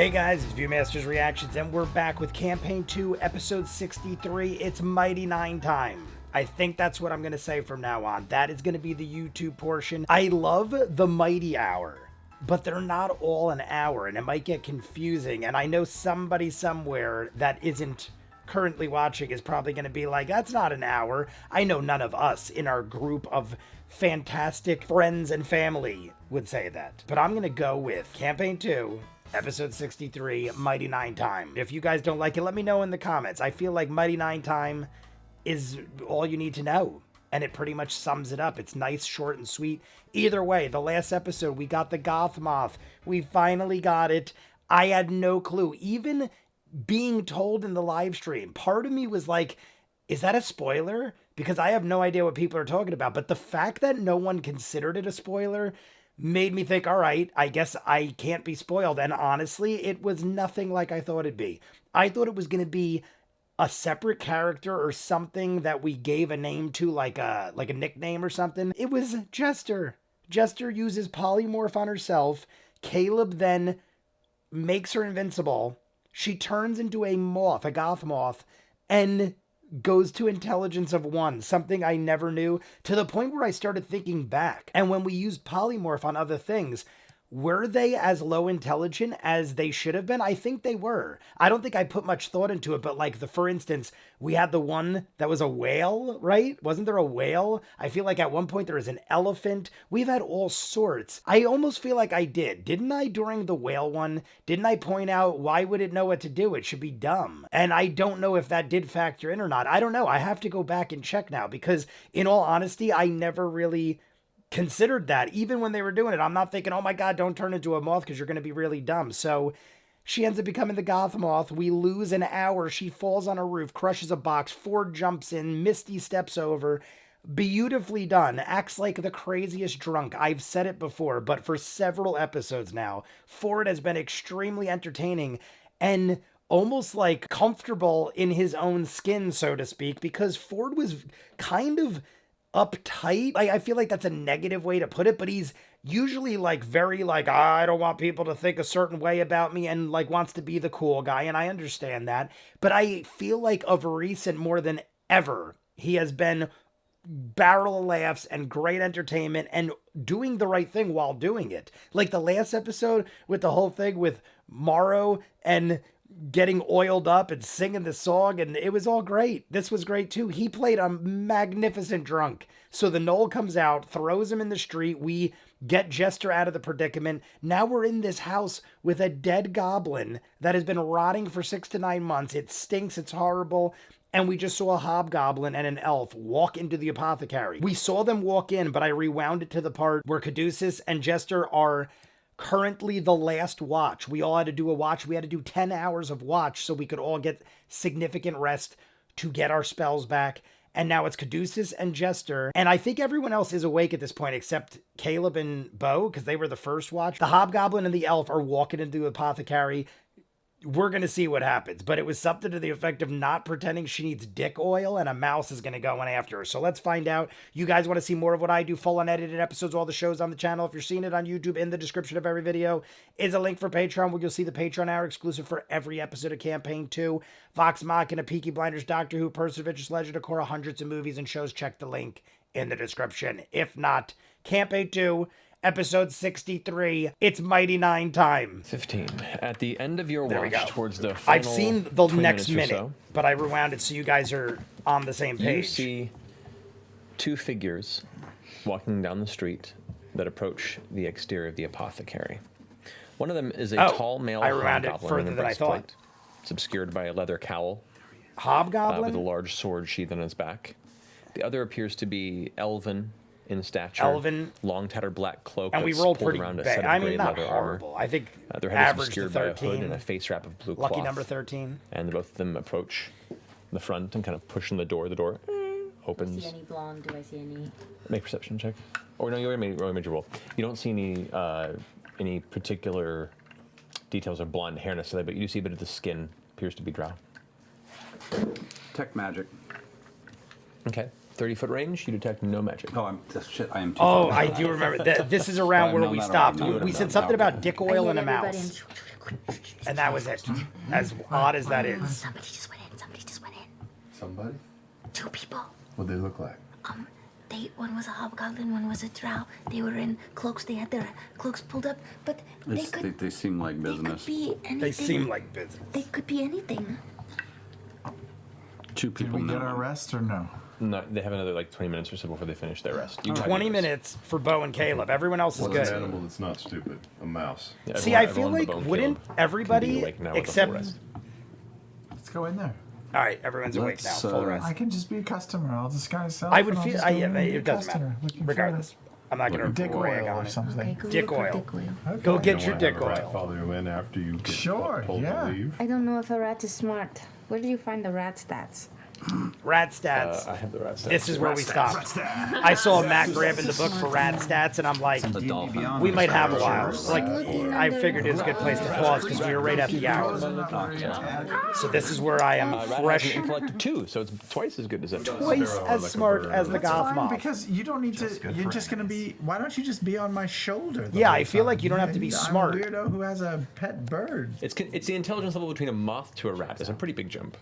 Hey guys, it's Viewmasters Reactions, and we're back with Campaign 2, Episode 63. It's Mighty Nein time. I think that's what I'm going to say from now on. That is going to be the YouTube portion. I love the Mighty Hour, but they're not all an hour, and it might get confusing. And I know somebody somewhere that isn't currently watching is probably going to be like, that's not an hour. I know none of us in our group of fantastic friends and family would say that. But I'm going to go with Campaign 2, Episode 63, Mighty Nein time. If you guys don't like it, let me know in the comments. I feel like Mighty Nein time is all you need to know, and it pretty much sums it up. It's nice, short, and sweet. Either way, the last episode, we got the Goth Moth. We finally got it. I had no clue. Even being told in the live stream, part of me was like, is that a spoiler? Because I have no idea what people are talking about. But the fact that no one considered it a spoiler made me think, all right, I guess I can't be spoiled. And honestly, it was nothing like I thought it'd be. I thought it was going to be a separate character or something that we gave a name to, like a nickname or something. It was Jester. Jester uses polymorph on herself. Caleb then makes her invincible. She turns into a moth, a goth moth, and goes to intelligence of 1, something I never knew, to the point where I started thinking back. And when we used polymorph on other things, were they as low intelligent as they should have been? I think they were. I don't think I put much thought into it, but like for instance, we had the one that was a whale, right? Wasn't there a whale? I feel like at one point there was an elephant. We've had all sorts. I almost feel like I did. Didn't I during the whale one? Didn't I point out why would it know what to do? It should be dumb. And I don't know if that did factor in or not. I don't know. I have to go back and check now because in all honesty, I never really considered that. Even when they were doing it, I'm not thinking, oh my God, don't turn into a moth because you're going to be really dumb. So she ends up becoming the goth moth. We lose an hour. She falls on a roof, crushes a box. Ford jumps in. Misty steps over. Beautifully done. Acts like the craziest drunk. I've said it before, but for several episodes now, Ford has been extremely entertaining and almost like comfortable in his own skin, so to speak, because Ford was kind of uptight. I feel like that's a negative way to put it, but he's usually like very like, I don't want people to think a certain way about me, and like wants to be the cool guy, and I understand that. But I feel like of recent, more than ever, he has been barrel of laughs and great entertainment and doing the right thing while doing it. Like the last episode with the whole thing with Morrow and getting oiled up and singing the song, and it was all great. This was great too. He played a magnificent drunk. So the Knoll comes out, throws him in the street. We get Jester out of the predicament. Now we're in this house with a dead goblin that has been rotting for 6 to 9 months. It stinks. It's horrible. And we just saw a hobgoblin and an elf walk into the apothecary. We saw them walk in, but I rewound it to the part where Caduceus and Jester are currently the last watch. We all had to do a watch. We had to do 10 hours of watch so we could all get significant rest to get our spells back. And now it's Caduceus and Jester. And I think everyone else is awake at this point except Caleb and Bo, because they were the first watch. The hobgoblin and the elf are walking into the apothecary. We're going to see what happens. But it was something to the effect of not pretending she needs dick oil, and a mouse is going to go in after her. So let's find out. You guys want to see more of what I do, full unedited episodes, all the shows on the channel. If you're seeing it on YouTube, in the description of every video is a link for Patreon, where you'll see the Patreon hour exclusive for every episode of Campaign 2. Vox Machina, Peaky Blinders, Doctor Who, Pursuit of Vicious Legend, of Korra, hundreds of movies and shows. Check the link in the description. If not, Campaign 2, Episode 63, it's Mighty Nein time. 15. At the end of your watch towards the final I've seen the next minute, so, but I rewound it so you guys are on the same page. You see 2 figures walking down the street that approach the exterior of the apothecary. One of them is a tall male hobgoblin in a breastplate. It's obscured by a leather cowl. Hobgoblin? With a large sword sheathed on his back. The other appears to be elven in stature, long tattered black cloak, and we rolled pretty around a bad. set of I mean, not leather horrible. armor. I think their head is average to obscured by a 13. hood and a face wrap of blue cloth. Lucky number 13. And both of them approach the front and kind of push on the door. The door opens. Do I see any blonde? Do I see any? Make a perception check. Or no, you already made your roll. You don't see any particular details of blonde hair necessarily, but you do see a bit of the skin appears to be drow. Detect magic. Okay. 30-foot range, you detect no magic. Oh, shit, I am too far. I do remember. This is around where we stopped. We said something about dick oil and a mouse. And that was it. As odd as that is. Somebody just went in. Somebody just went in. Somebody? 2 people. What'd they look like? One was a hobgoblin, one was a drow. They were in cloaks. They had their cloaks pulled up, but They seem like they business. could be anything. They seem like business. They could be anything. 2 Did people we get know. our rest or no? No, they have another like 20 minutes or so before they finish their rest. You 20 minutes for Bo and Caleb. Everyone else is What's an good. animal that's not stupid? A mouse. Yeah, See, I feel everyone like but Bone wouldn't Caleb can be everybody awake now with a full except... rest. Let's go in there. All right, everyone's awake now. Let's, Full uh, rest. I can just be a customer. I'll disguise self. I would and I'll feel... just go in and be a it doesn't customer matter. looking for Regardless. I'm not going to Dick rag oil on or it. something. Okay, go Dick look for oil. dick oil. Okay. Go You get don't your wanna have dick a rat oil. follow you in after you get Sure, told yeah. to leave. I don't know if a rat is smart. Where did you find the rat stats? Rat stats. I have the rat stats. This is where we stopped. I saw Matt grabbing the book for rat stats, and I'm like, The dolphin. we might have a while. Like, I figured it was a good place to pause because we were right at the hour. So this is where I am Rat has fresh, an intellect of 2, so it's twice as good as that. twice as smart as the goth Fine, moth. because you don't need to. You're just gonna be. Why don't you just be on my shoulder? the Yeah, whole I feel like time? you don't have to be I'm smart. a weirdo who has a pet bird. It's the intelligence level between a moth to a rat. It's a pretty big jump.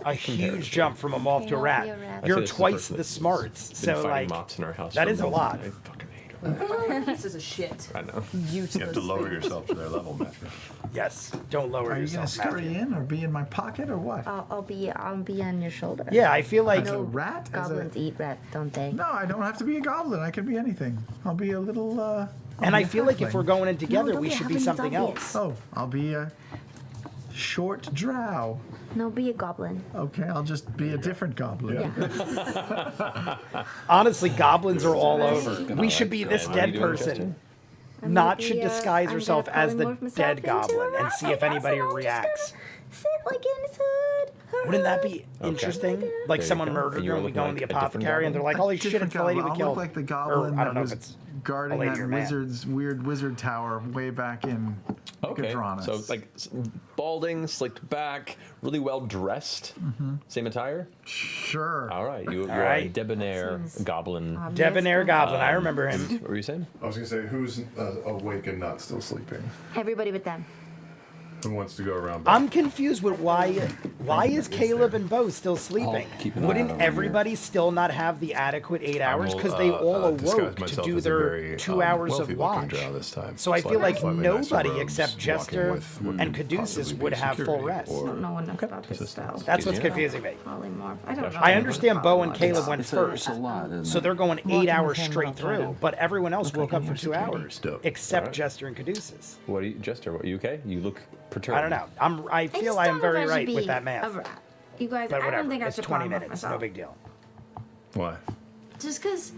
A huge jump from a moth to a Can't rat. be a rat. You're I'd say this is the twice person the that's smarts. been So fighting like, moths in our house. that for is a months. lot. I fucking hate her. This is a shit. I know. You have to lower yourself to their level, Matthew. yes, don't lower Are you gonna yourself, scurry Matthew. in or be in my pocket or what? I'll be on your shoulder. Yeah, I feel like As a rat? As a, Goblins eat rat, don't they? no, I don't have to be a goblin. I can be anything. I'll be a little. and I feel like if halfling. we're going in together, don't we be a should be halfling, it's something obvious. else. Oh, I'll be a short drow. No, be a goblin. Okay, I'll just be a different goblin. Yeah. Honestly, goblins are all over. We should be this What are you dead doing, person. Justin? I'm Not gonna should be, disguise I'm herself gonna as the polymorph myself dead into a goblin and rat, see if I anybody guess, and I'm just reacts. gonna Sit like inside. Wouldn't that be interesting? There Like you someone go. murdered And you her were and we looking go in like the a different apothecary and they're like, holy shit, it's Different the lady we goblin. I'll killed. look like the Or, goblin I don't that know if was it's guarding lady that or man. weird wizard tower way back in Okay, Gadronis. so like balding, slicked back, really well dressed. Same attire. Sure. All right, you're a right. debonair goblin. Debonair goblin. I remember him. What were you saying? I was gonna say, who's awake and not still sleeping? Everybody but them. Who wants to go around? I'm confused with why is Caleb and Bo still sleeping? keep an eye Wouldn't out over everybody still not have the adequate 8 hours because they all awoke to do their 2 hours of watch? This time. So I feel like Slightly nicer nobody robes, except walking Jester with what and could Caduceus possibly would be have full security rest. I or don't know enough about his spells. That's what's Yeah. confusing me. Polymorph. I don't know. I understand Bo and Caleb went It's a first, lot, isn't so it? they're going 8 Walking hours with him straight will find through, out. but everyone else woke up for your 2 hours, Dope. except Alright. Jester and Caduceus. What are you, Jester? What, you okay? You look perturbed. I don't know. I feel I am very right with that math. You guys, But I whatever, don't think I it's should 20 polymorph minutes, myself. no big deal. Why? Just because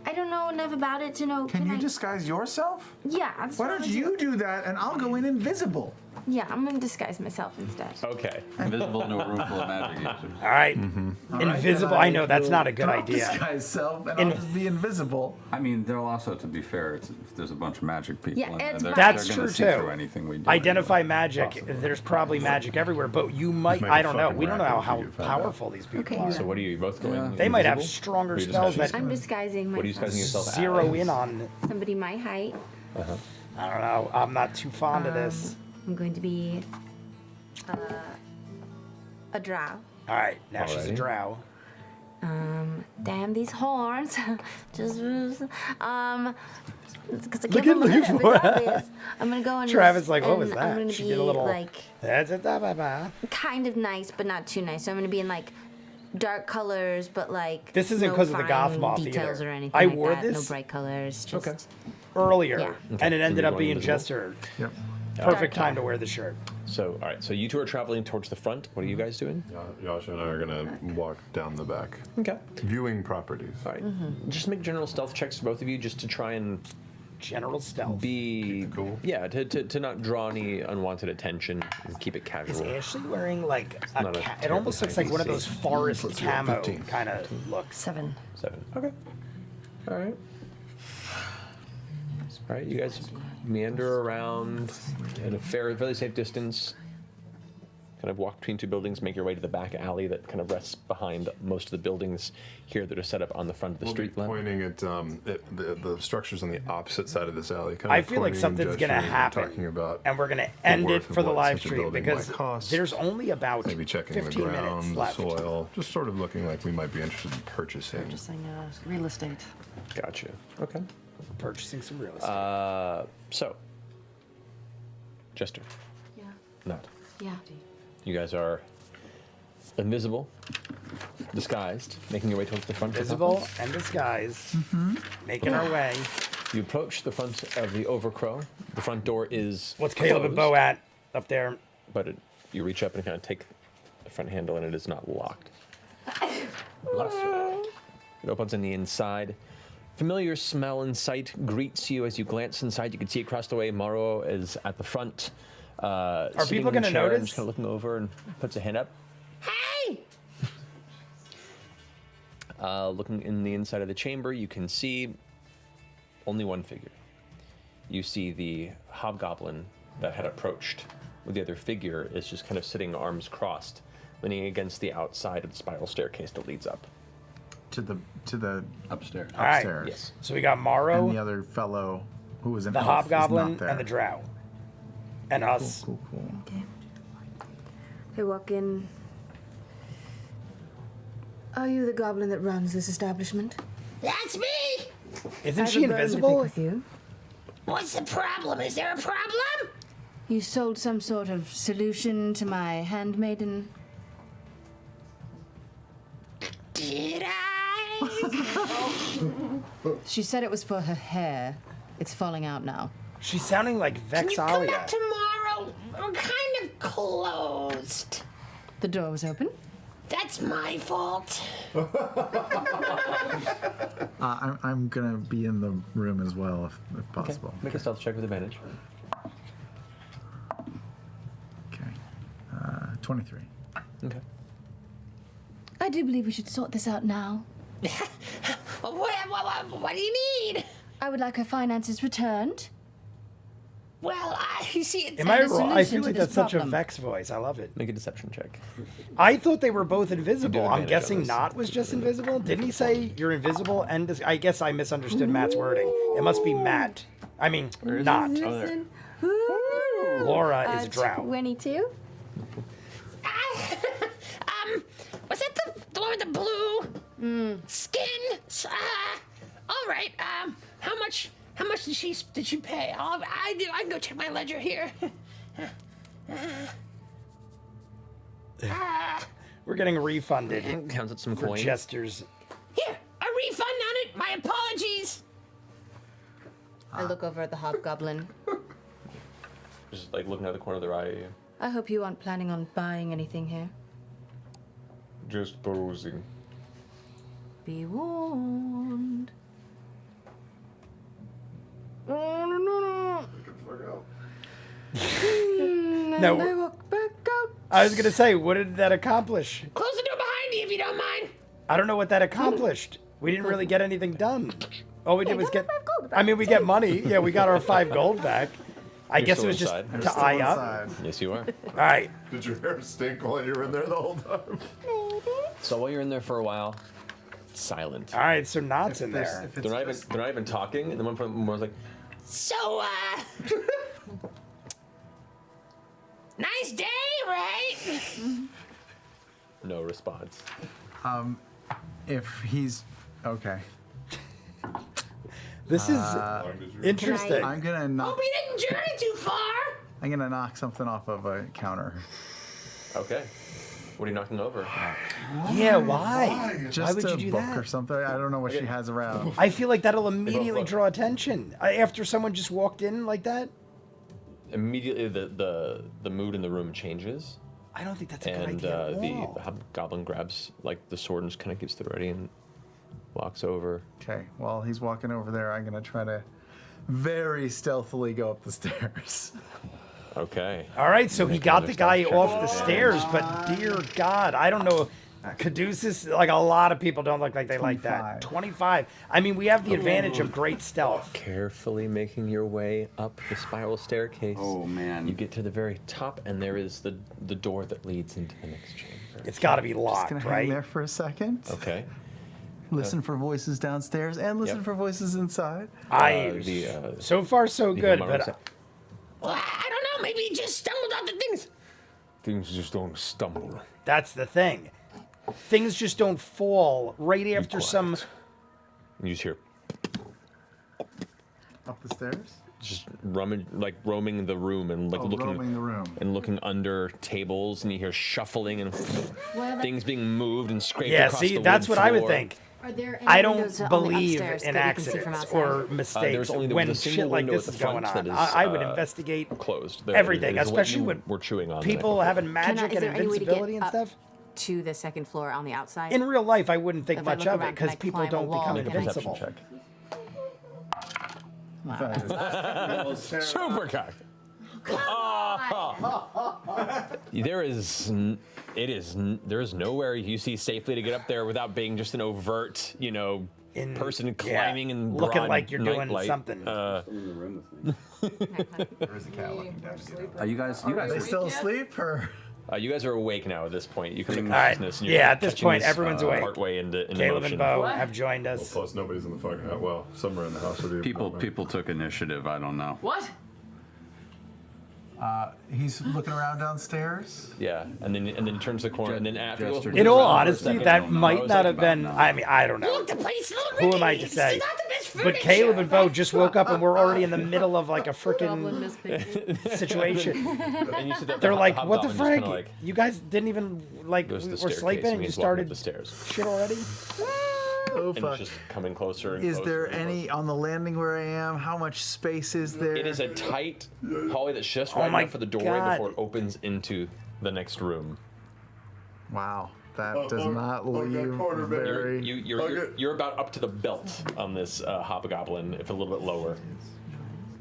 I don't know enough about it to know. Can you I? disguise yourself? Yeah. That's Why what don't I'm you do that and I'll go in invisible? Yeah, I'm gonna disguise myself instead. Okay. Invisible into a room full of magic users. All right. All right, Invisible. then I know that's will not a good drop idea. Disguise self and I'll just be invisible. I mean, there'll also, to be fair, there's a bunch of magic people Yeah, in there. it's They're, fine. That's they're gonna true, see too. through anything we do Identify anyway. magic. Possibly. There's probably magic everywhere, but you might. make I a don't know. fucking We don't know racket how if you find out. powerful these people Okay, are. So what are you both going? They might have invisible? stronger Or you just spells have- that I'm disguising What are you myself. disguising yourself zero as? in on. Somebody my height. I don't know. I'm not too fond of this. I'm going to be a drow. All right, now she's a Alrighty. drow. Damn these horns. Just because I Look can't at remember Lee them, for it's that. obvious. I'm gonna go in. Travis like, what and was I'm that? gonna She be did a little. like kind of nice, but not too nice. So I'm gonna be in like dark colors, but like This isn't no 'cause of the fine goth moth details either. or anything I like wore that. this- No bright colors. Just Okay. Earlier, Yeah. and it ended you're up going being invisible? Jester. Yep. Perfect Dark time to wear the shirt. So, all right. So you two are traveling towards the front. What are you guys doing? Yasha and I are gonna walk down the back, Okay. viewing properties. All right. Just make general stealth checks for both of you, just to try and General stealth. be Keep it cool. Yeah, to not draw any unwanted attention and keep it Is casual. Ashley wearing like a not a it almost looks like one of those forest Let's roll camo 15. kind of looks. 7. 7. Okay. All right. All right. You guys meander around at a fairly safe distance. kind of walk between two buildings, make your way to the back alley that kind of rests behind most of the buildings here that are set up on the front of the street. We'll be pointing at the structures on the opposite side of this alley. I feel like something's going to happen, and we're going to end it for the live stream because there's only about maybe checking 15 the ground, minutes left. the soil, just sort of looking like we might be interested in purchasing. Purchasing real estate. Gotcha. Okay. Purchasing some real estate. So, Jester. Yeah. Not. Yeah. You guys are invisible, disguised, making your way towards the front. Visible and disguised, making our way. You approach the front of the Overcrow. The front door is What's Caleb and Bo at up there? But you reach up and kind of take the front handle, and it is not locked. It opens on the inside. Familiar smell and sight greets you as you glance inside. You can see across the way Morrow is at the front. Are people going to notice? Just kind of looking over and puts a hand up. Hey! Looking in the inside of the chamber, you can see only one figure. You see the hobgoblin that had approached with the other figure is just kind of sitting arms crossed, leaning against the outside of the spiral staircase that leads up. To the Upstairs. All right. upstairs. Yes. So we got Morrow, And the other fellow who was an the elf is hobgoblin, not there. and the drow. And us. Cool. Okay. I walk in. Are you the goblin that runs this establishment? That's me! Isn't I have she a bone to pick invisible? with you. What's the problem? Is there a problem? You sold some sort of solution to my handmaiden. Did I? She said it was for her hair. It's falling out now. She's sounding like Can you come Vexalia. back tomorrow? We're kind of closed. The door was open. That's my fault. I'm gonna be in the room as well if possible. Make a stealth check with advantage. Okay. 23. Okay. I do believe we should sort this out now. What do you need? I would like her finances returned. Well, you see, it's Am I And a wrong? I solution feel to like this that's such a problem. Vex voice. I love it. Make a deception check. I thought they were both invisible. I'm advantage guessing on this. Not was just invisible. Didn't he say you're invisible and I guess I misunderstood Matt's wording. It must be Matt. I mean, Not. Oh, there. Laura is drow. 22? Was that the one with the blue skin? All right. How much did she pay? I can go check my ledger here. We're getting refunded Counts out some for coins. gestures. Here, a refund on it. My apologies. I look over at the hobgoblin. Just like looking out the corner of their eye. I hope you aren't planning on buying anything here. Just posing. Be warned. No. I walk back out. I was gonna say, what did that accomplish? Close the door behind you if you don't mind. I don't know what that accomplished. We didn't really get anything done. All we did was get. 5 gold I mean, we get money. Yeah, we got our 5 gold back. I guess it was just inside. to eye up. Inside. Yes, you are. All right. Did your hair stink while you were in there the whole time? So while you're in there for a while, silent. All right. So Knott's in there. If it's They're not even talking, and then one point was like, So, nice day, right? no response. if he's okay. This is interesting. I'm gonna knock. Hope you didn't journey too far. I'm gonna knock something off of a counter. Okay. What are you knocking over? Yeah. Why? Just would a you do book that? or something. I don't know what she has around. I feel like that'll immediately look. draw attention after someone just walked in like that. Immediately, the mood in the room changes, I don't think that's a good and idea at the all. hobgoblin grabs like the sword and just kind of gives to the ready and walks over. Okay, while he's walking over there, I'm gonna try to very stealthily go up the stairs. Okay. All right, so he got the guy another off stealth the check. stairs, but dear God, I don't know. Caduceus, like a lot of people don't look like they like that. 25. I mean, we have the advantage of great stealth. Carefully making your way up the spiral staircase. Oh, man. You get to the very top, and there is the door that leads into the next chamber. It's got to be locked, Just gonna right? hang there for a second. Okay. Listen for voices downstairs and listen for voices inside. So far, so good, but Well, I don't know. Maybe he just stumbled onto things. Things just don't stumble. that's the thing. Things just don't fall right after some. You just hear Up the stairs. just roaming the room and roaming the room. and looking under tables, and you hear shuffling and things being moved and scraped Yeah, across see, the that's wood what I would floor. think. Are there any I don't windows on the believe upstairs in that we can see from accidents outside? or mistakes There's only when the single shit like window this at is the going front on. that is, I would investigate closed. everything, It is what especially you with were chewing on. people having magic Is and there any way to invincibility get and up stuff. to the second floor on the outside? In real life, I wouldn't think If I much look of it around, can because I people climb a don't wall? become Make a perception invincible. check. Super cock. There is nowhere you see safely to get up there without being just an overt, person climbing in looking broad like you're doing nightlight. something. There is a cat looking down to get it. You guys Are they are still asleep or? You guys are awake now at this point. You can All right. consciousness. And Yeah, you're at this catching point, everyone's awake. Partway into Caleb motion. and Bo have joined us. Plus, nobody's in the fucking house. Well, somewhere in the house. Or the apartment. People took initiative. I don't know. What? He's looking around downstairs. Yeah, and then turns the corner, and then after. Gesture In all for a honesty, second, that don't know. might not have About been. now. I mean, I don't know. Look, the place looks Who am I to say? It's not the best But furniture. Caleb and Bo just woke up and we're already in the middle of like a freaking situation. And you see that They're the like, "What the hobgoblin just frick? kinda like You guys didn't even like goes to were the staircase, sleeping and you he's walking up started the stairs, shit already?" Oh and it's fuck. just coming closer. And Is closer there and any closer. on the landing where I am? How much space is there? It is a tight hallway that's just Oh wide my enough for the doorway God. before it opens into the next room. Wow, that does not leave very. You're about up to the belt on this hobgoblin, if a little bit lower.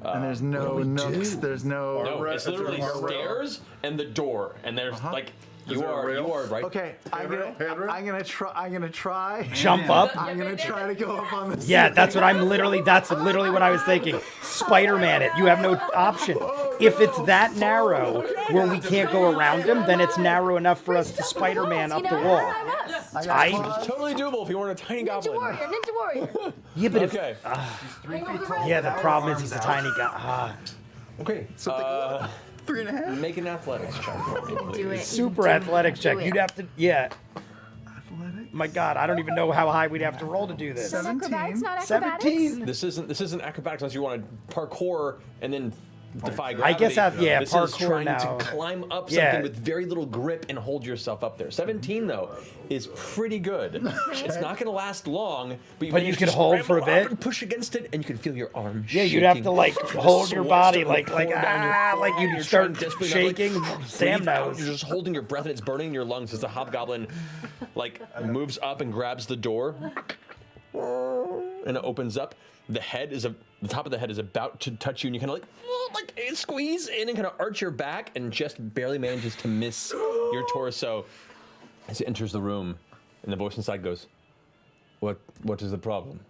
And there's no nooks. There's no. No, it's literally stairs and the door, and there's like you are right. Okay, I'm gonna try. Jump up. I'm gonna try to go up on this. Yeah, that's literally what I was thinking. Spider-Man it. You have no option. If it's that narrow where we can't go around him, then it's narrow enough for us to Spider-Man up the wall. It's totally doable if you weren't a tiny goblin. Ninja Warrior. Yeah, but if, Okay. yeah, the problem is he's a tiny guy. Okay. 3.5. Make an athletics check for me, please. Do it. Super athletics check. Do it. You'd have to, yeah. Athletic. My God, I don't even know how high we'd have to roll to do this. 17. Acrobatics, not acrobatics. 17. This isn't acrobatics unless you want to parkour and then defy I gravity. guess yeah, this parkour is trying now. to climb up Yeah. something with very little grip and hold yourself up there. 17 though is pretty good. It's not going to last long, but you, But you manage can to hold for a scramble up bit. and push against it, and you can feel your arm. Yeah, you'd have to shaking. like hold your Sweat body starting like to pour down your like forehead. you'd You're start trying desperately not to, shaking. like, Sam breathe out. knows. You're just holding your breath, and it's burning in your lungs as the hobgoblin like moves up and grabs the door, and it opens up. The top of the head is about to touch you, and you kind of like squeeze in and kind of arch your back, and just barely manages to miss your torso as it enters the room. And the voice inside goes, "What is the problem?"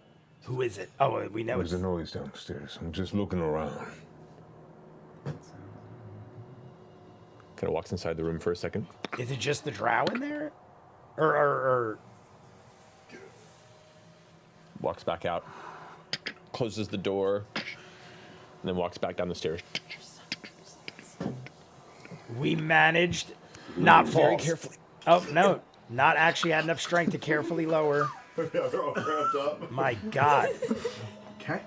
Who is it? Oh, we know There's it's a noise downstairs. I'm just looking around. Kind of walks inside the room for a second. Is it just the drow in there? Or Walks back out, closes the door, and then walks back down the stairs. we managed not fall. Very carefully. Oh, no. Not actually had enough strength to carefully lower. They're all cramped up. My God. Okay.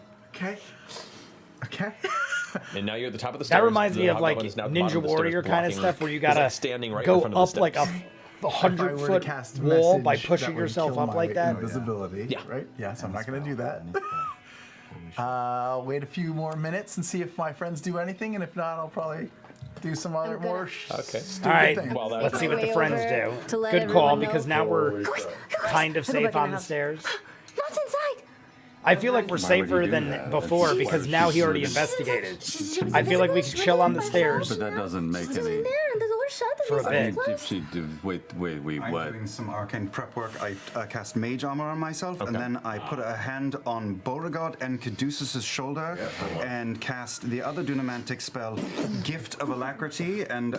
And now you're at the top of the stairs. That reminds me The of like hobgoblin is now at the bottom Ninja of the stairs, Warrior kind of blocking- stuff where you is gotta standing right in go front of the up like a steps. 100-foot cast a wall by message pushing that would yourself kill up my like that. Invisibility. Yeah. Right. Yeah. So I'm not going to do that. I'll wait a few more minutes and see if my friends do anything, and if not, I'll probably do some other more. Okay. Stupid All right, thing. Well, that- let's see what the Way friends over do. to let Good call, everyone know. because now we're kind of Go back safe in on the the house. stairs. Not inside. I feel like we're Why would safer you do than that? before That's- because why now would he you already do that? investigated. I feel like we could chill on the stairs. But that doesn't make She's in any. there, and there's a we're shut. For a bit. Wait, I'm what? doing some arcane prep work. I cast mage armor on myself, and then I put a hand on Beauregard and Caduceus' shoulder, and cast the other Dunamantic spell, Gift of Alacrity, and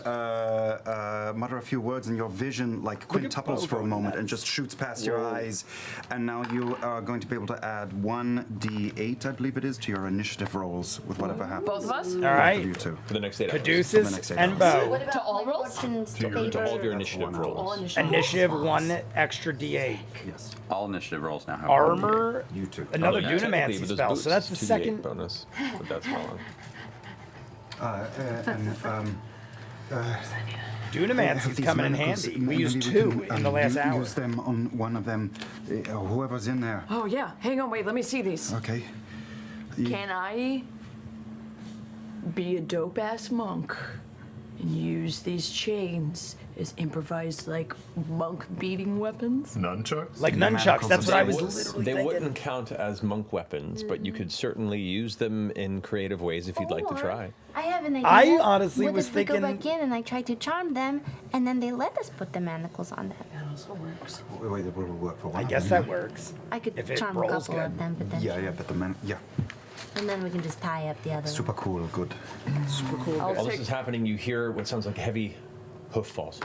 mutter a few words, and your vision like quintuples for a moment and just shoots past your eyes. And now you are going to be able to add 1d8, I believe it is, to your initiative rolls with whatever happens. Both of us? All right. You two. For the next 8 hours. Caduceus and Bo. To all rolls? To all of your initiative rolls. Initiative 1 extra d8. Yes. All initiative rolls now have Armor. You two. Another Yeah, technically, Dunamancy but those spell. boosts So that's the 2d8 second. bonus. But that's wrong. Dunamancy's coming in handy. We used 2 in the last hour. Use them on one of them, whoever's in there. Oh, yeah. Hang on, wait. Let me see these. Okay. Can I be a dope-ass monk and use these chains as improvised, like, monk-beating weapons? Nunchucks? Like nunchucks. That's what I was They literally thinking. wouldn't count as monk weapons, but you could certainly use them in creative ways if you'd like to try. I have an idea. I honestly What was if we go thinking- back in and I try to charm them, and then they let us put the manacles on them. That also works. Wait, it will work for one I of guess them. that works. I could If it charm a rolls couple good. of them, but then Yeah, but the man, and then we can just tie up the other. super cool, good. Super cool. While this is happening, you hear what sounds like heavy hoof falls.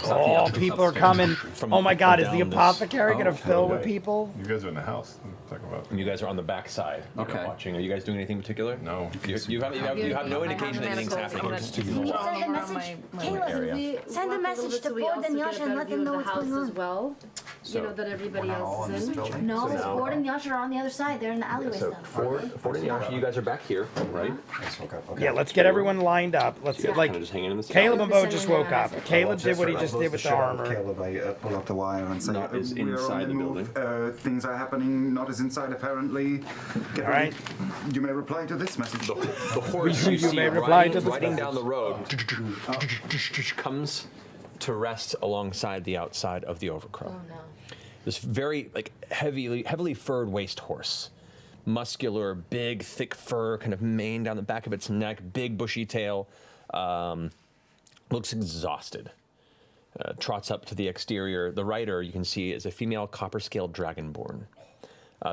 Oh, people are coming. From Oh my God, is the down this- apothecary gonna fill with okay. people? You guys are in the house. I'm talking about. And you guys are on the back side. You're Okay. watching. Are you guys doing anything particular? No. You have no indication that anything's happening. Send a message, Caleb. Send a message to Ford and Yasha and let them know what's going on. well. So- You know that everybody else is in. No, Ford and Yasha are on the other side. They're in the alleyway So stuff. Ford and Yasha, you guys are back here, right? Yeah, let's get everyone lined up. Let's get like Kind of just hanging in the Caleb and Bo Sending just them a woke up. message. Caleb did what he just did with the armor. Caleb, I pull out the wire and say, Not is "We are inside on the move. building." Things are happening. Not as inside, apparently. Get All ready. right. You may reply to this message. The horse You you see may reply to this riding message. down the road comes to rest alongside the outside of the Overcrow. Oh no. This very heavily furred waist horse, muscular, big, thick fur, kind of mane down the back of its neck, big bushy tail, looks exhausted. Trots up to the exterior. The rider, you can see, is a female copper-scaled dragonborn.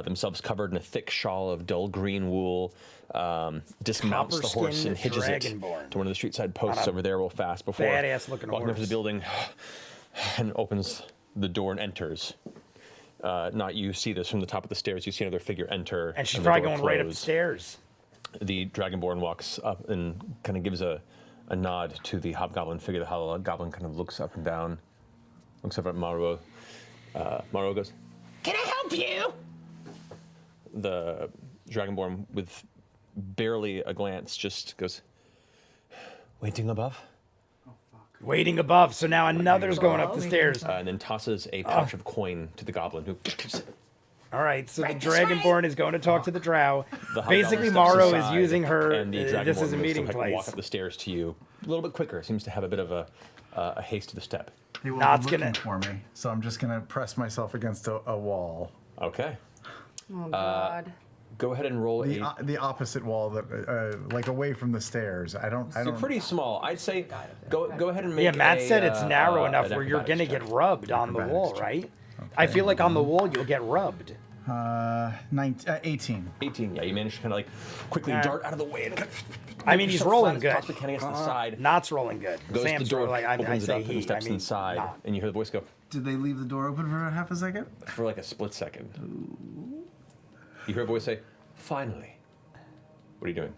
Themselves covered in a thick shawl of dull green wool, dismounts the horse and hitches it dragonborn. to one of the street side posts over there real fast before badass-looking walking up to the horse. building and opens the door and enters. Not you see this from the top of the stairs. You see another figure enter. And she's the probably door going right close. upstairs. The dragonborn walks up and kind of gives a nod to the hobgoblin figure. The hobgoblin kind of looks up and down, looks up at Maruo. Maruo goes, Can I help you? the dragonborn with barely a glance just goes, waiting above? Waiting above. So now another's going up the stairs. And then tosses a pouch of coin to the goblin who All right, so the Right this way. Dragonborn is going to talk to the drow. The hobgoblin Basically, steps Morrow is aside, using her. and the This dragonborn is a goes to, meeting like, place. walk up the stairs to you a little bit quicker. Seems to have a bit of a haste to the step. They will Nah, be it's looking gonna- for me, so I'm just gonna press myself against a wall. Okay. Oh God. Go ahead and roll The opposite wall that, like away from the stairs. I don't. You're pretty small. I'd say go ahead and make. Yeah, Matt said it's narrow enough an where you're acrobatics going to check. get rubbed on the wall, right? I feel like on the wall you'll get rubbed. 18. 18. Yeah, you managed to kind of like quickly dart out of the way. And I mean, he's rolling good. Toss the can against the side. Not's rolling good. Goes to Sam's the door, rolling. opens I'd it say up, and he. steps I mean, inside, Not. and you hear the voice go Did they leave the door open for half a second? for like a split second. You hear a voice say, "Finally." What are you doing?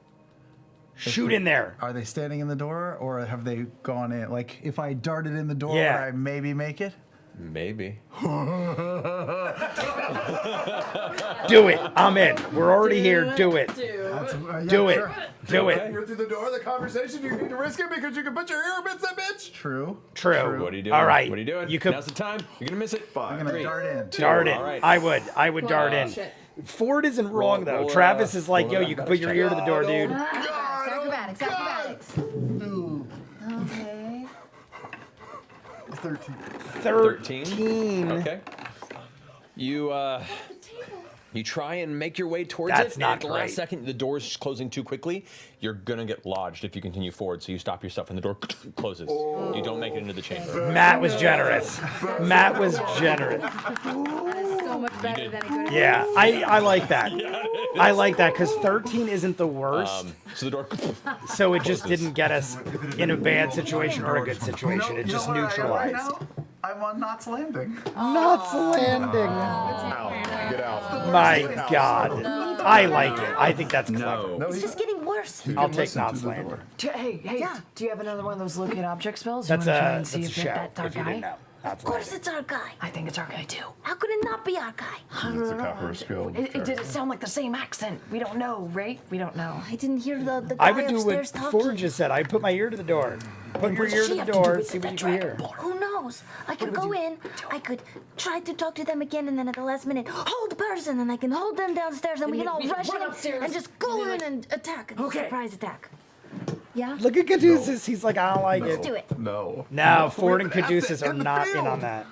Shoot in there. Are they standing in the door, or have they gone in? Like, if I darted in the door, Yeah. would I maybe make it? Maybe. Do it. I'm in. We're already here. Do it. Do it. Sure. Do it. You're through the door of the conversation. You need to risk it because you can put your ear against that bitch. True. True. What are you doing? All right. What are you doing? You could Now's the time. You're gonna miss it. I'm gonna dart in. dart in. All right. I would dart in. Ford isn't wrong though. roll, Travis is like, roll yo, an you can put your ear to the door, dude. Acrobatics, acrobatics. Okay. 13. 13. Okay. You You try and make your way towards That's it, not and at the last great. second, the door's closing too quickly. You're gonna get lodged if you continue forward, so you stop yourself and the door closes. You don't make it into the chamber. Matt was generous. Matt was generous. That is so much better than it could have Yeah, I like that. I like that because 13 isn't the worst. So the door. So it just didn't get us in a bad situation or a good situation. It just You know where I am right neutralized. now? I'm on Knott's Landing. Knott's Landing. Out. Get out. My God. I like it. I think that's clever. It's just getting worse. I'll take Knott's Landing. Hey, Yeah. do you have another one of those locate object spells? That's you wanna try a and see if show, that's our if you guy? didn't know. Knott's Of course Landing. it's our guy. I think it's our guy too. How could it not be our guy? It's a copper skill. Did it sound like the same accent? We don't know, right? We don't know. I didn't hear the I guy would do upstairs what talking. Ford just said. I put my ear to the door. Put your does ear she to the have to do door, with see the what you can hear. dragonborn? Who knows? I could go in, I could try to talk to them again, and then at the last minute, hold the person, and I can hold them downstairs, and we can all we rush run in upstairs, and just go and in then, and attack. Okay. Surprise attack. Yeah? Look at Caduceus. He's like, I don't like Let's it. do it. No. No, Ford and have to Caduceus are in the not in field. on that.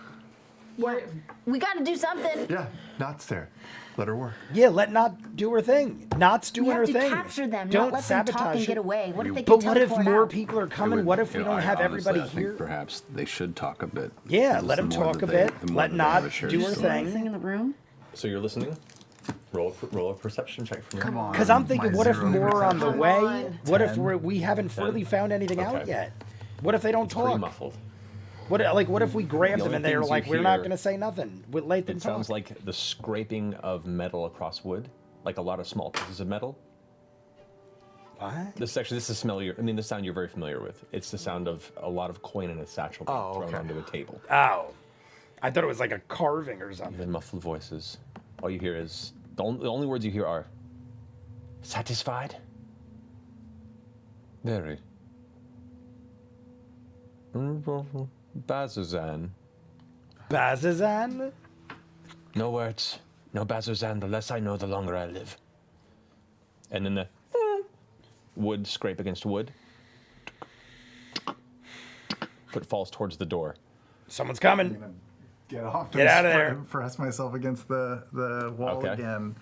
We gotta do something. Yeah, Knott's there. Let her work. Yeah, let Knot do her thing. Knot's We doing her have to thing. capture them, Don't not let them talk sabotage and get it. away. What if they But can what if teleport more out? people are coming? What if we don't have everybody I here? think perhaps they should talk a bit. Yeah, Because let the them more talk that a they- bit. the more Let that they have Knot a shared do her story. thing. in the room. So you're listening. Roll a perception check from Come on. Because I'm thinking, my what if 0 more are on the perception. way? on. What if 10. we haven't really found anything out Okay. yet? What if they don't Pretty talk? muffled. What if we grab them only and they're things you like, we're not hear- going to say nothing. We'll let them It talk. sounds like the scraping of metal across wood, like a lot of small pieces of metal. What? This is familiar. I mean, the sound you're very familiar with. It's the sound of a lot of coin in a satchel being thrown onto a table. Oh, I thought it was like a carving or something. Even muffled voices. All you hear is the only words you hear are satisfied. Very. Bazazan. Bazazan? No words. No Bazazan. The less I know, the longer I live. And then the wood scrape against wood. Foot falls towards the door. Someone's coming. I'm gonna get off. Get out of there. And press myself against the wall Okay. again.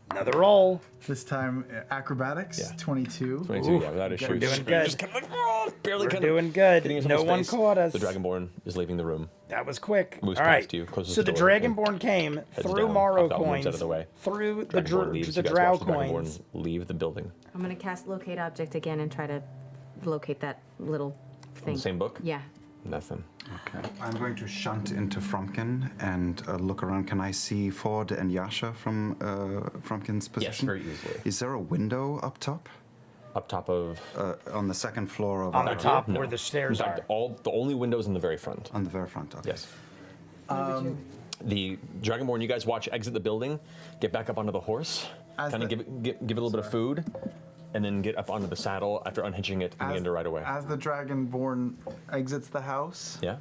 Another roll. This time acrobatics. Yeah. 22. 22, yeah, without issue. We're doing You're good. just kind of like, oh, barely We're kind of doing good. getting in No someone's one face. caught us. The Dragonborn is leaving the room. That was quick. Moves All right. past you, closes So the the door, Dragonborn came, threw down, Morrow popped out, moves coins, out of the way. threw the Dragonborn leaves. the You guys Drow watch the Dragonborn coins. leave the building. I'm gonna cast locate object again and try to locate that little From thing. the same book? Yeah. Nothing. Okay. I'm going to shunt into Frumpkin and look around. Can I see Ford and Yasha from Frumpkin's position? very easily. Is there a window up top? Up top of... On the second floor of On the our- top No. where the stairs In fact, are. the only windows in the very front. On the very front. Okay. Yes. The Dragonborn, you guys watch exit the building, get back up onto the horse, As kind of the- give it a little bit of food, and then get up onto the saddle after unhitching it and begin to ride away. As the Dragonborn exits the house, Yeah?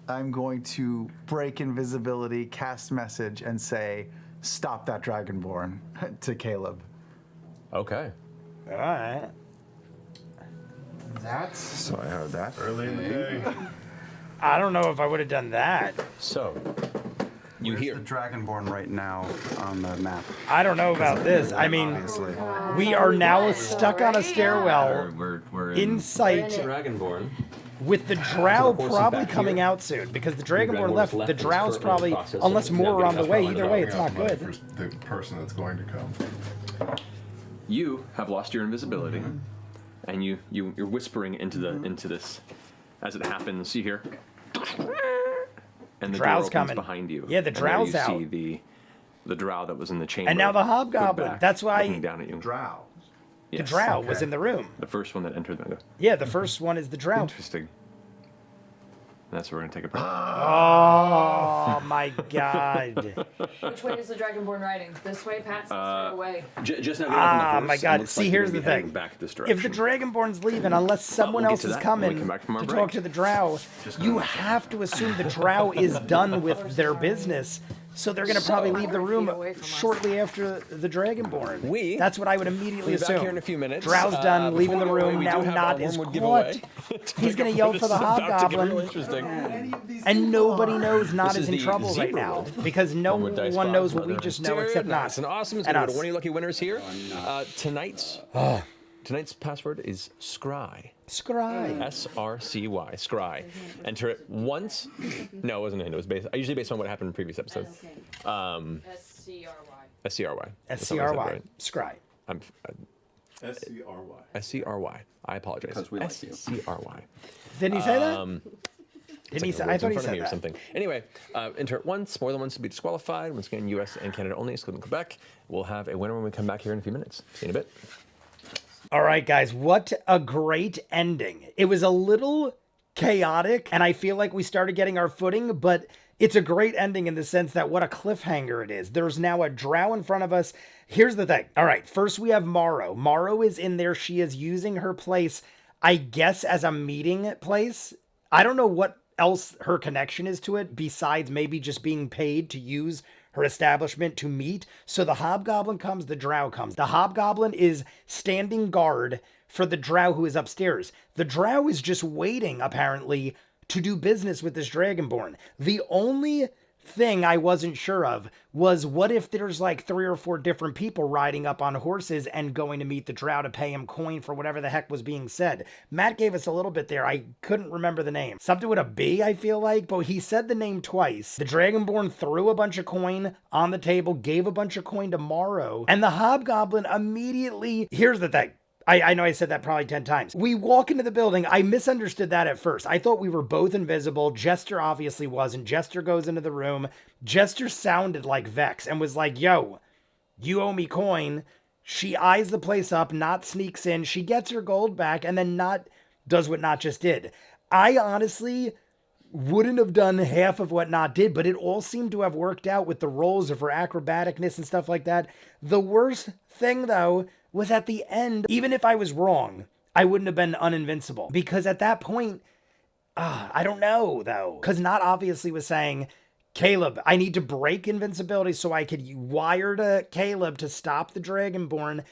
I'm going to break invisibility, cast message, and say, "Stop that Dragonborn" to Caleb. Okay. All right. That's So I heard that. Early in the day. I don't know if I would have done that. So, you Where's hear... the Dragonborn right now on the map? I don't know about this. I mean, Obviously. we are now stuck on a stairwell We're in sight Dragonborn. with the Drow horse is probably back coming here. out soon because the Dragonborn Dragonborn left. is left The and is Drow's currently in the probably, process of unless more are on the getting way. up Either on way, the it's dog. not good. For the person that's going to come. You have lost your invisibility, and you're whispering into this. As it happens, you hear... And the door Drow's opens coming. behind you. Yeah, the and there Drow's you out. see the Drow that was in the chamber. And now the put Hobgoblin. back, That's why looking down at you. Drow. the Yes. Drow was in the room. The first one that entered the window. Yeah, the first one is the Drow. Interesting. That's where we're gonna take a break. Oh my God. Which way is the Dragonborn riding? This way, past this way? Just now getting off on the Ah, horse, my and God. looks See, like you're here's gonna the be heading thing. back this If the direction. Dragonborn's leaving, unless someone we'll get else to is that when we coming come back from our to break. talk to the Drow, you have to assume the Drow is done with their business So they're going to probably leave the room shortly after the Dragonborn. That's what I would immediately assume. Back here in a few minutes. Drow's done, leaving the room. Now Not is caught. He's going to yell for the Hobgoblin. Interesting. And nobody knows Not is in trouble right now. Because no one knows what we just know except Not. Nice and awesome. It's going to go to one of you lucky winners here. Tonight's password is Scry. Scry. S-R-C-Y. Scry. Enter it once. No, it wasn't a hint. It was usually based on what happened in previous episodes. S-C-R-Y. S-C-R-Y. S-C-R-Y. Scry. S-C-R-Y. S-C-R-Y. I apologize. Because we like you. S-C-R-Y. Didn't he say that? Didn't he say? I thought he said that. Something. Anyway, enter it once. More than once to be disqualified. Once again, U.S. and Canada only, excluding Quebec. We'll have a winner when we come back here in a few minutes. See you in a bit. All right, guys, what a great ending. It was a little chaotic, and I feel like we started getting our footing, but it's a great ending in the sense that what a cliffhanger it is. There's now a drow in front of us. Here's the thing. All right, first we have Morrow. Morrow is in there. She is using her place, I guess, as a meeting place. I don't know what else her connection is to it besides maybe just being paid to use her establishment to meet. So the Hobgoblin comes, the Drow comes. The Hobgoblin is standing guard for the Drow who is upstairs. The Drow is just waiting, apparently, to do business with this Dragonborn. The only thing I wasn't sure of was what if there's like 3 or 4 different people riding up on horses and going to meet the Drow to pay him coin for whatever the heck was being said. Matt gave us a little bit there. I couldn't remember the name. Something with a B, I feel like, but he said the name twice. The Dragonborn threw a bunch of coin on the table, gave a bunch of coin to Morrow, and the Hobgoblin immediately... Here's the thing. I know I said that probably 10 times. We walk into the building. I misunderstood that at first. I thought we were both invisible. Jester obviously wasn't. Jester goes into the room. Jester sounded like Vex and was like, yo, you owe me coin. She eyes the place up. Not sneaks in. She gets her gold back and then Not does what Not just did. I honestly wouldn't have done half of what Not did, but it all seemed to have worked out with the roles of her acrobaticness and stuff like that. The worst thing, though, was at the end. Even if I was wrong, I wouldn't have been uninvincible. Because at that point, I don't know, though. Because Not obviously was saying, Caleb, I need to break invincibility so I could wire to Caleb to stop the Dragonborn.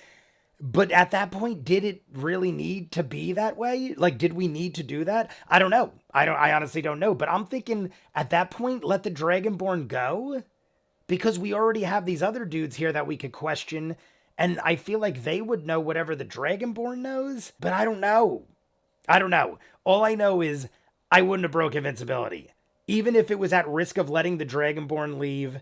But at that point, did it really need to be that way? Like, did we need to do that? I don't know. I honestly don't know. But I'm thinking at that point, let the Dragonborn go. Because we already have these other dudes here that we could question. And I feel like they would know whatever the Dragonborn knows. But I don't know. I don't know. All I know is I wouldn't have broke invincibility. Even if it was at risk of letting the Dragonborn leave,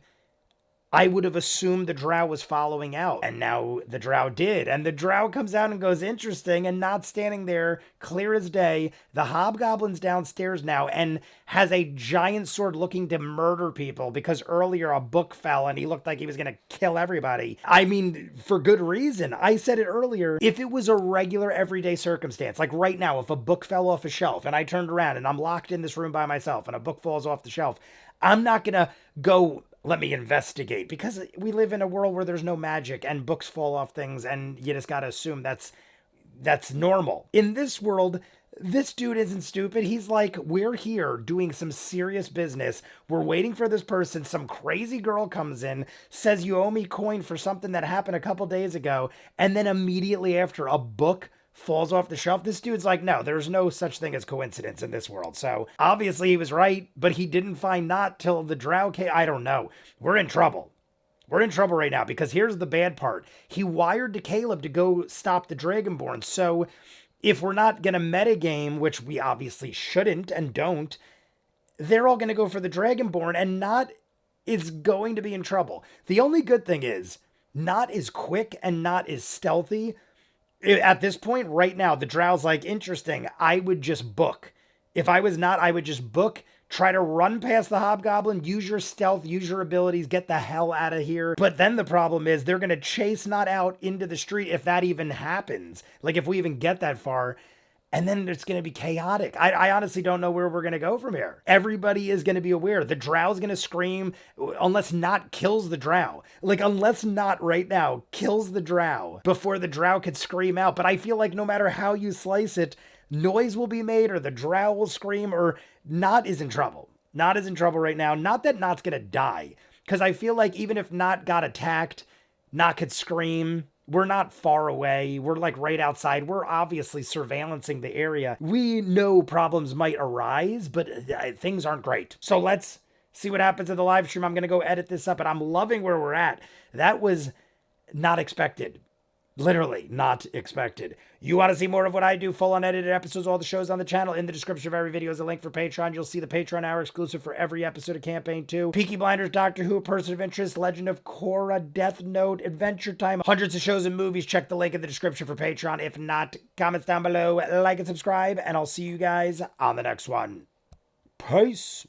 I would have assumed the Drow was following out. And now the Drow did. And the Drow comes out and goes, interesting, and Not standing there, clear as day. The Hobgoblin's downstairs now and has a giant sword looking to murder people because earlier a book fell and he looked like he was going to kill everybody. I mean, for good reason. I said it earlier. If it was a regular everyday circumstance, like right now, if a book fell off a shelf and I turned around and I'm locked in this room by myself and a book falls off the shelf, I'm not going to go... let me investigate, because we live in a world where there's no magic and books fall off things and you just got to assume that's normal. In this world, this dude isn't stupid. He's like, we're here doing some serious business. We're waiting for this person. Some crazy girl comes in, says you owe me coin for something that happened a couple days ago. And then immediately after, a book falls off the shelf. This dude's like, no, there's no such thing as coincidence in this world. So obviously he was right, but he didn't find Not till the Drow came. I don't know. We're in trouble. We're in trouble right now because here's the bad part. He wired to Caleb to go stop the Dragonborn. So if we're not going to metagame, which we obviously shouldn't and don't, they're all going to go for the Dragonborn and Not is going to be in trouble. The only good thing is Not is quick and Not is stealthy. At this point, right now, the Drow's like, interesting, I would just book. If I was Not, I would just book, try to run past the Hobgoblin, use your stealth, use your abilities, get the hell out of here. But then the problem is they're going to chase Not out into the street if that even happens. Like, if we even get that far. And then it's going to be chaotic. I honestly don't know where we're going to go from here. Everybody is going to be aware. The Drow's going to scream unless Not kills the Drow. Like, unless Not right now kills the Drow before the Drow could scream out. But I feel like no matter how you slice it, noise will be made or the Drow will scream or Not is in trouble. Not is in trouble right now. Not that Not's going to die. Because I feel like even if Not got attacked, Not could scream. We're not far away. We're like right outside. We're obviously surveillancing the area. We know problems might arise, but things aren't great. So let's see what happens in the live stream. I'm going to go edit this up, and I'm loving where we're at. That was not expected. Literally not expected. You want to see more of what I do? Full unedited episodes of all the shows on the channel. In the description of every video is a link for Patreon. You'll see the Patreon hour exclusive for every episode of Campaign 2. Peaky Blinders, Doctor Who, Person of Interest, Legend of Korra, Death Note, Adventure Time. Hundreds of shows and movies. Check the link in the description for Patreon. If not, comments down below. Like and subscribe. And I'll see you guys on the next one. Peace.